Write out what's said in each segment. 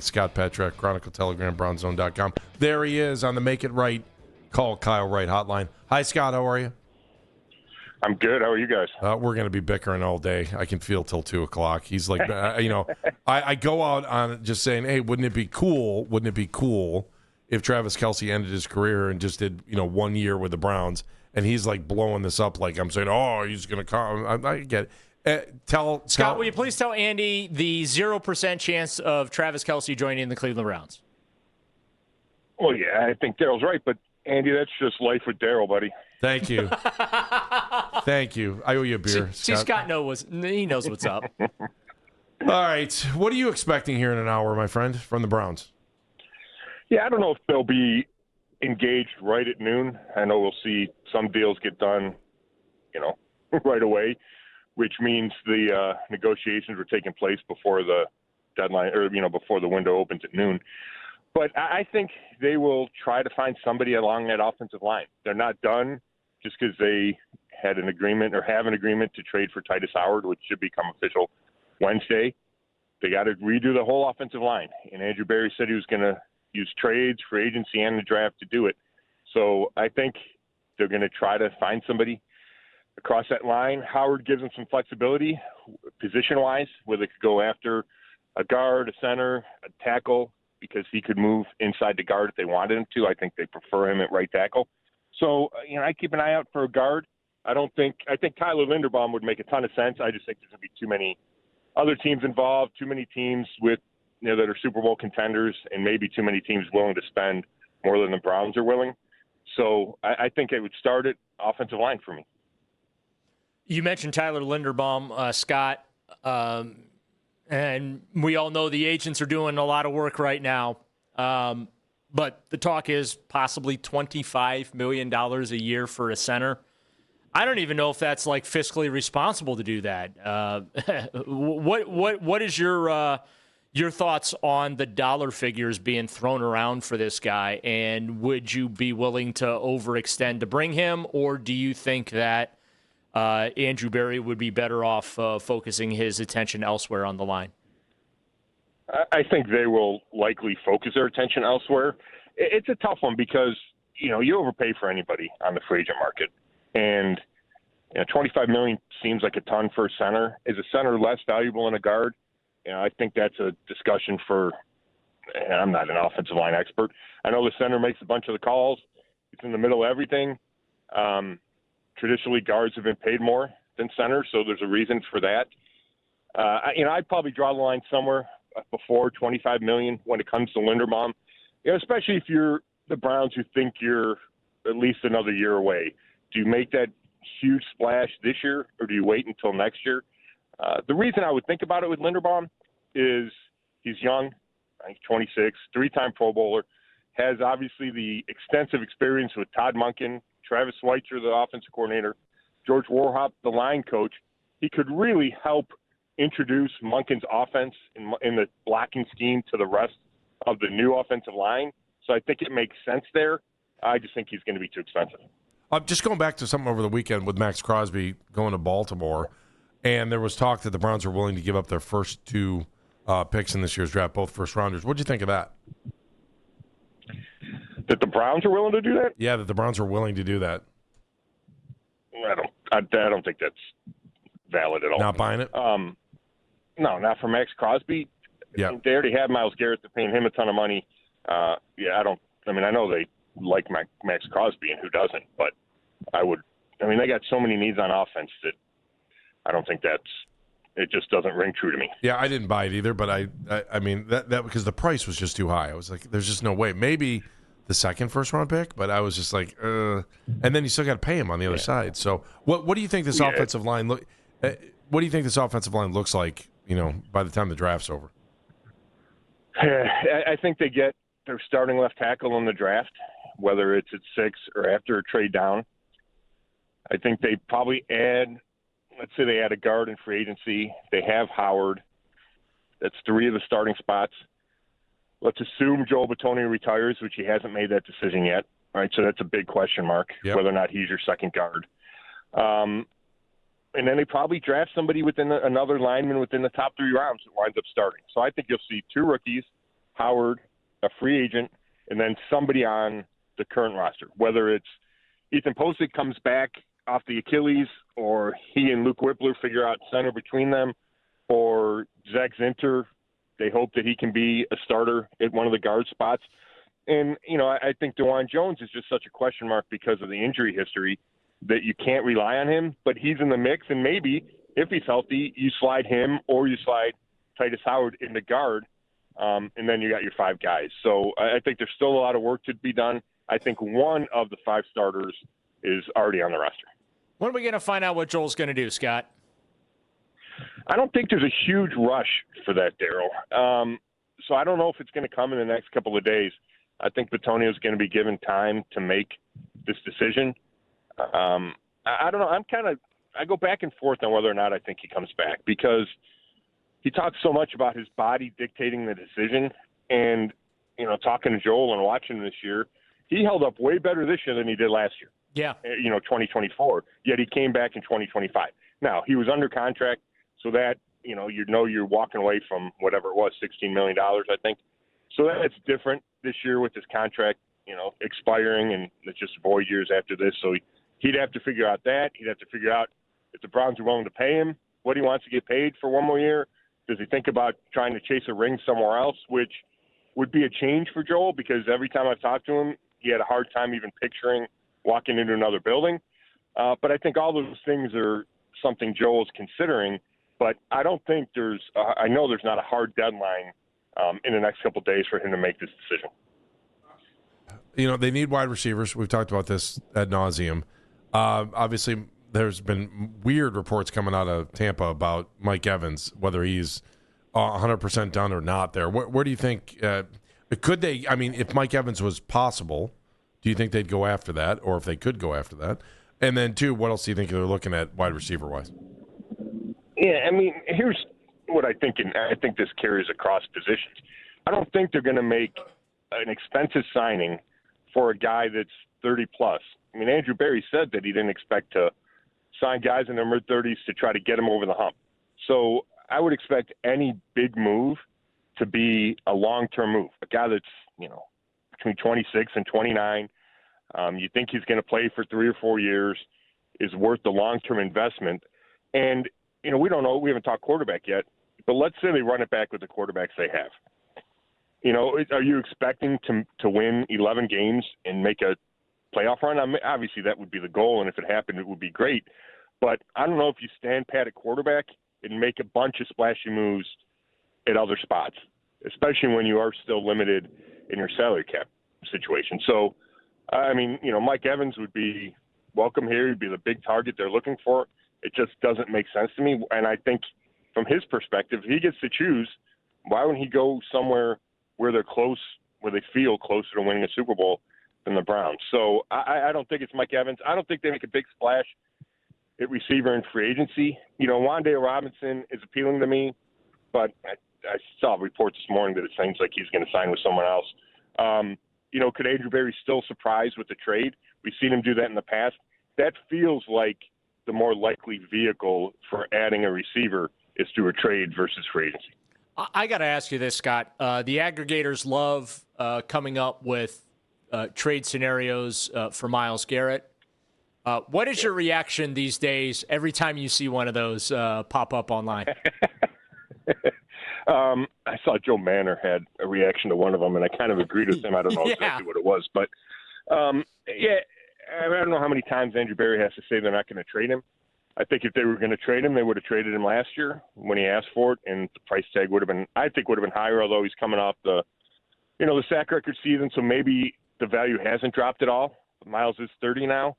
Scott Petrak, Chronicle Telegram, BrownZone.com. There he is on the Make It Right, Call Kyle Wright hotline. Hi, Scott. How are you? I'm good. How are you guys? We're going to be bickering all day. I can feel till 2 o'clock. He's like, I go out on just saying, hey, wouldn't it be cool? Wouldn't it be cool if Travis Kelce ended his career and just did, 1 year with the Browns? And he's like blowing this up like I'm saying, oh, he's going to come. I get it. Scott, will you please tell Andy the 0% chance of Travis Kelce joining the Cleveland Browns? Well, yeah, I think Daryl's right, but Andy, that's just life with Daryl, buddy. Thank you. Thank you. I owe you a beer. See, Scott knows what's up. All right. What are you expecting here in an hour, my friend, from the Browns? Yeah, I don't know if they'll be engaged right at noon. I know we'll see some deals get done, right away, which means the negotiations were taking place before the deadline or, before the window opens at noon. But I think they will try to find somebody along that offensive line. They're not done just because they had an agreement or have an agreement to trade for Titus Howard, which should become official Wednesday. They got to redo the whole offensive line. And Andrew Berry said he was going to use trades, free agency, and the draft to do it. So I think they're going to try to find somebody across that line. Howard gives them some flexibility position-wise, where they could go after a guard, a center, a tackle, because he could move inside the guard if they wanted him to. I think they prefer him at right tackle. So, I keep an eye out for a guard. I think Tyler Linderbaum would make a ton of sense. I just think there's going to be too many other teams involved, too many teams with, that are Super Bowl contenders, and maybe too many teams willing to spend more than the Browns are willing. So I think it would start at offensive line for me. You mentioned Tyler Linderbaum, Scott. And we all know the agents are doing a lot of work right now. But the talk is possibly $25 million a year for a center. I don't even know if that's like fiscally responsible to do that. What is your thoughts on the dollar figures being thrown around for this guy? And would you be willing to overextend to bring him? Or do you think that Andrew Berry would be better off focusing his attention elsewhere on the line? I think they will likely focus their attention elsewhere. It's a tough one because, you overpay for anybody on the free agent market. And $25 million seems like a ton for a center. Is a center less valuable than a guard? I think that's a discussion for – and I'm not an offensive line expert. I know the center makes a bunch of the calls. It's in the middle of everything. Traditionally, guards have been paid more than centers, so there's a reason for that. I'd probably draw the line somewhere before $25 million when it comes to Linderbaum, especially if you're the Browns who think you're at least another year away. Do you make that huge splash this year, or do you wait until next year? The reason I would think about it with Linderbaum is he's young, he's 26, three-time Pro Bowler, has obviously the extensive experience with Todd Monken, Travis Schweitzer, the offensive coordinator, George Warhop, the line coach. He could really help introduce Monken's offense in the blocking scheme to the rest of the new offensive line. So I think it makes sense there. I just think he's going to be too expensive. Just going back to something over the weekend with Max Crosby going to Baltimore, and there was talk that the Browns are willing to give up their first two picks in this year's draft, both first-rounders. What did you think of that? That the Browns are willing to do that? Yeah, that the Browns are willing to do that. I don't think that's valid at all. Not buying it? No, not for Max Crosby. Yeah. They already have Myles Garrett. They're paying him a ton of money. I know they like Max Crosby, and who doesn't? But they got so many needs on offense that I don't think it just doesn't ring true to me. Yeah, I didn't buy it either, but I mean that because the price was just too high. I was like, there's just no way. Maybe the second first-round pick, but I was just like, and then you still got to pay him on the other side. So what do you think this offensive line look? What do you think this offensive line looks like? By the time the draft's over. I think they get their starting left tackle in the draft, whether it's at 6 or after a trade down. I think they probably let's say they add a guard in free agency. They have Howard. That's 3 of the starting spots. Let's assume Joel Bitonio retires, which he hasn't made that decision yet. All right, so that's a big question mark, whether or not he's your second guard. And then they probably draft somebody within another lineman within the top 3 rounds that winds up starting. So I think you'll see 2 rookies, Howard, a free agent, and then somebody on the current roster, whether it's Ethan Posick comes back off the Achilles, or he and Luke Whippler figure out center between them, or Zach Zinter, they hope that he can be a starter at one of the guard spots. And, I think DeJuan Jones is just such a question mark because of the injury history that you can't rely on him, but he's in the mix, and maybe if he's healthy, you slide him or you slide Titus Howard in the guard, and then you got your 5 guys. So I think there's still a lot of work to be done. I think one of the 5 starters is already on the roster. When are we going to find out what Joel's going to do, Scott? I don't think there's a huge rush for that, Daryl. So I don't know if it's going to come in the next couple of days. I think Bitonio is going to be given time to make this decision. I don't know. I go back and forth on whether or not I think he comes back, because he talks so much about his body dictating the decision. And, talking to Joel and watching him this year, he held up way better this year than he did last year. Yeah. 2024, yet he came back in 2025. Now, he was under contract, so that, you're walking away from whatever it was, $16 million, I think. So that's different this year with his contract, expiring, and it's just void years after this. So he'd have to figure out that. He'd have to figure out if the Browns are willing to pay him, what he wants to get paid for one more year. Does he think about trying to chase a ring somewhere else, which would be a change for Joel, because every time I've talked to him, he had a hard time even picturing walking into another building. But I think all those things are something Joel's considering. But I don't think I know there's not a hard deadline in the next couple of days for him to make this decision. They need wide receivers. We've talked about this ad nauseum. Obviously, there's been weird reports coming out of Tampa about Mike Evans, whether he's 100% done or not there. Where do you think could they? I mean, if Mike Evans was possible, do you think they'd go after that, or if they could go after that? And then, two, what else do you think they're looking at wide receiver-wise? Yeah, I mean, here's what I think, and I think this carries across positions. I don't think they're going to make an expensive signing for a guy that's 30-plus. I mean, Andrew Berry said that he didn't expect to sign guys in their mid-30s to try to get them over the hump. So I would expect any big move to be a long-term move, a guy that's, between 26 and 29. You think he's going to play for 3 or 4 years, is worth the long-term investment. And, we don't know. We haven't talked quarterback yet. But let's say they run it back with the quarterbacks they have. Are you expecting to win 11 games and make a playoff run? I mean, obviously, that would be the goal, and if it happened, it would be great. But I don't know if you stand pat at quarterback and make a bunch of splashy moves at other spots, especially when you are still limited in your salary cap situation. So, I mean, Mike Evans would be welcome here. He'd be the big target they're looking for. It just doesn't make sense to me. And I think from his perspective, he gets to choose. Why wouldn't he go somewhere where they're close, where they feel closer to winning a Super Bowl than the Browns? So I don't think it's Mike Evans. I don't think they make a big splash at receiver in free agency. Wan'Dale Robinson is appealing to me, but I saw a report this morning that it seems like he's going to sign with someone else. Could Andrew Berry still surprise with the trade? We've seen him do that in the past. That feels like the more likely vehicle for adding a receiver is through a trade versus free agency. I got to ask you this, Scott. The aggregators love coming up with trade scenarios for Myles Garrett. What is your reaction these days every time you see one of those pop up online? I saw Joe Manor had a reaction to one of them, and I kind of agreed with him. I don't know exactly what it was. But, I don't know how many times Andrew Berry has to say they're not going to trade him. I think if they were going to trade him, they would have traded him last year when he asked for it, and the price tag would have been higher, although he's coming off the sack record season, so maybe the value hasn't dropped at all. Myles is 30 now.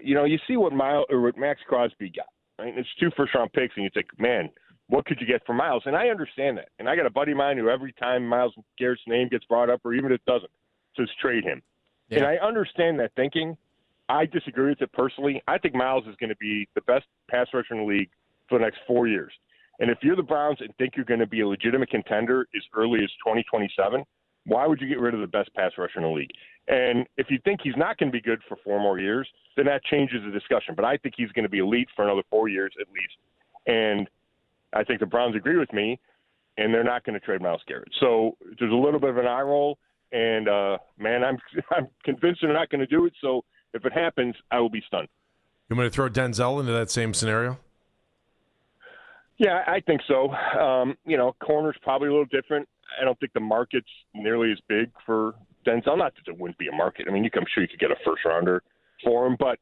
You see what Max Crosby got, right? It's 2 first-round picks, and you think, man, what could you get for Myles? And I understand that. And I got a buddy of mine who every time Myles Garrett's name gets brought up, or even if it doesn't, says trade him. Yeah. And I understand that thinking. I disagree with it personally. I think Myles is going to be the best pass rusher in the league for the next 4 years. And if you're the Browns and think you're going to be a legitimate contender as early as 2027, why would you get rid of the best pass rusher in the league? And if you think he's not going to be good for 4 more years, then that changes the discussion. But I think he's going to be elite for another 4 years at least. And I think the Browns agree with me. and they're not going to trade Myles Garrett. So there's a little bit of an eye roll, and, man, I'm convinced they're not going to do it. So if it happens, I will be stunned. You want me to throw Denzel into that same scenario? Yeah, I think so. Corner's probably a little different. I don't think the market's nearly as big for Denzel. Not that there wouldn't be a market. I mean, I'm sure you could get a first-rounder for him, but,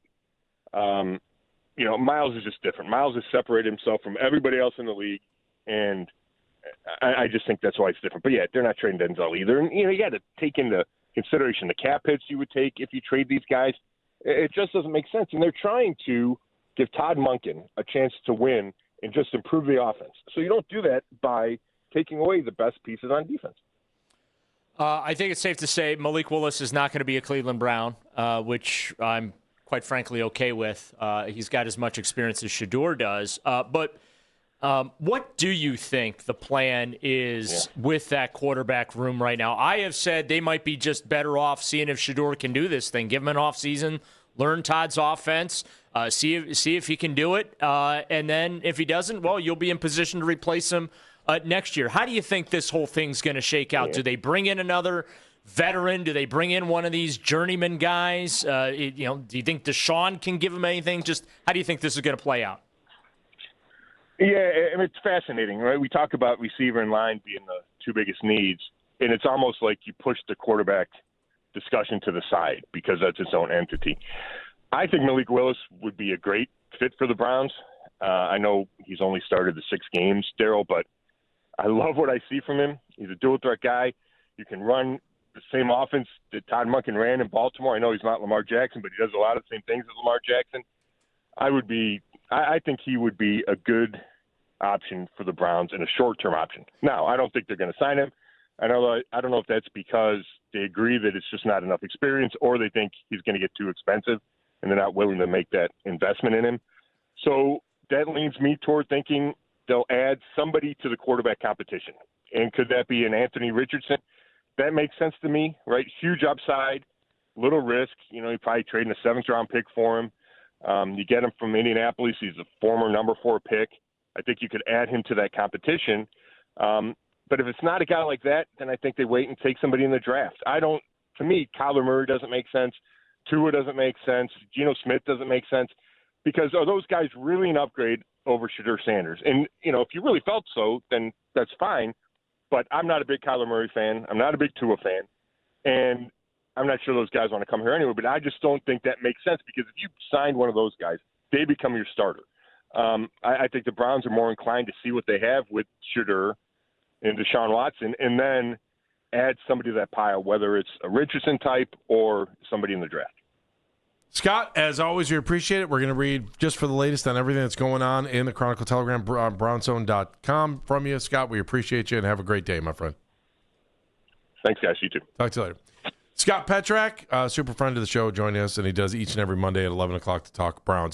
Myles is just different. Myles has separated himself from everybody else in the league, and I just think that's why it's different. But, yeah, they're not trading Denzel either. And, you got to take into consideration the cap hits you would take if you trade these guys. It just doesn't make sense. And they're trying to give Todd Monken a chance to win and just improve the offense. So you don't do that by taking away the best pieces on defense. I think it's safe to say Malik Willis is not going to be a Cleveland Brown, which I'm quite frankly okay with. He's got as much experience as Shedeur does. But what do you think the plan is with that quarterback room right now? I have said they might be just better off seeing if Shedeur can do this thing. Give him an offseason, learn Todd's offense, see if he can do it. And then if he doesn't, well, you'll be in position to replace him next year. How do you think this whole thing's going to shake out? Do they bring in another veteran? Do they bring in one of these journeyman guys? Do you think Deshaun can give him anything? Just how do you think this is going to play out? Yeah, it's fascinating, right? We talk about receiver and line being the two biggest needs, and it's almost like you push the quarterback discussion to the side because that's its own entity. I think Malik Willis would be a great fit for the Browns. I know he's only started the 6 games, Daryl, but I love what I see from him. He's a dual-threat guy. You can run the same offense that Todd Monken ran in Baltimore. I know he's not Lamar Jackson, but he does a lot of the same things as Lamar Jackson. I think he would be a good option for the Browns and a short-term option. Now, I don't think they're going to sign him. I don't know if that's because they agree that it's just not enough experience or they think he's going to get too expensive and they're not willing to make that investment in him. So that leans me toward thinking they'll add somebody to the quarterback competition. And could that be an Anthony Richardson? That makes sense to me, right? Huge upside, little risk. You're probably trading a 7th-round pick for him. You get him from Indianapolis. He's a former number 4 pick. I think you could add him to that competition. But if it's not a guy like that, then I think they wait and take somebody in the draft. To me, Kyler Murray doesn't make sense. Tua doesn't make sense. Geno Smith doesn't make sense. Because are those guys really an upgrade over Shedeur Sanders? And, if you really felt so, then that's fine. But I'm not a big Kyler Murray fan. I'm not a big Tua fan. And I'm not sure those guys want to come here anyway. But I just don't think that makes sense because if you signed one of those guys, they become your starter. I think the Browns are more inclined to see what they have with Shedeur and Deshaun Watson and then add somebody to that pile, whether it's a Richardson type or somebody in the draft. Scott, as always, we appreciate it. We're going to read just for the latest on everything that's going on in the Chronicle Telegram on brownzone.com from you. Scott, we appreciate you and have a great day, my friend. Thanks, guys. You too. Talk to you later. Scott Petrak, super friend of the show, joining us, and he does each and every Monday at 11 o'clock to talk Browns.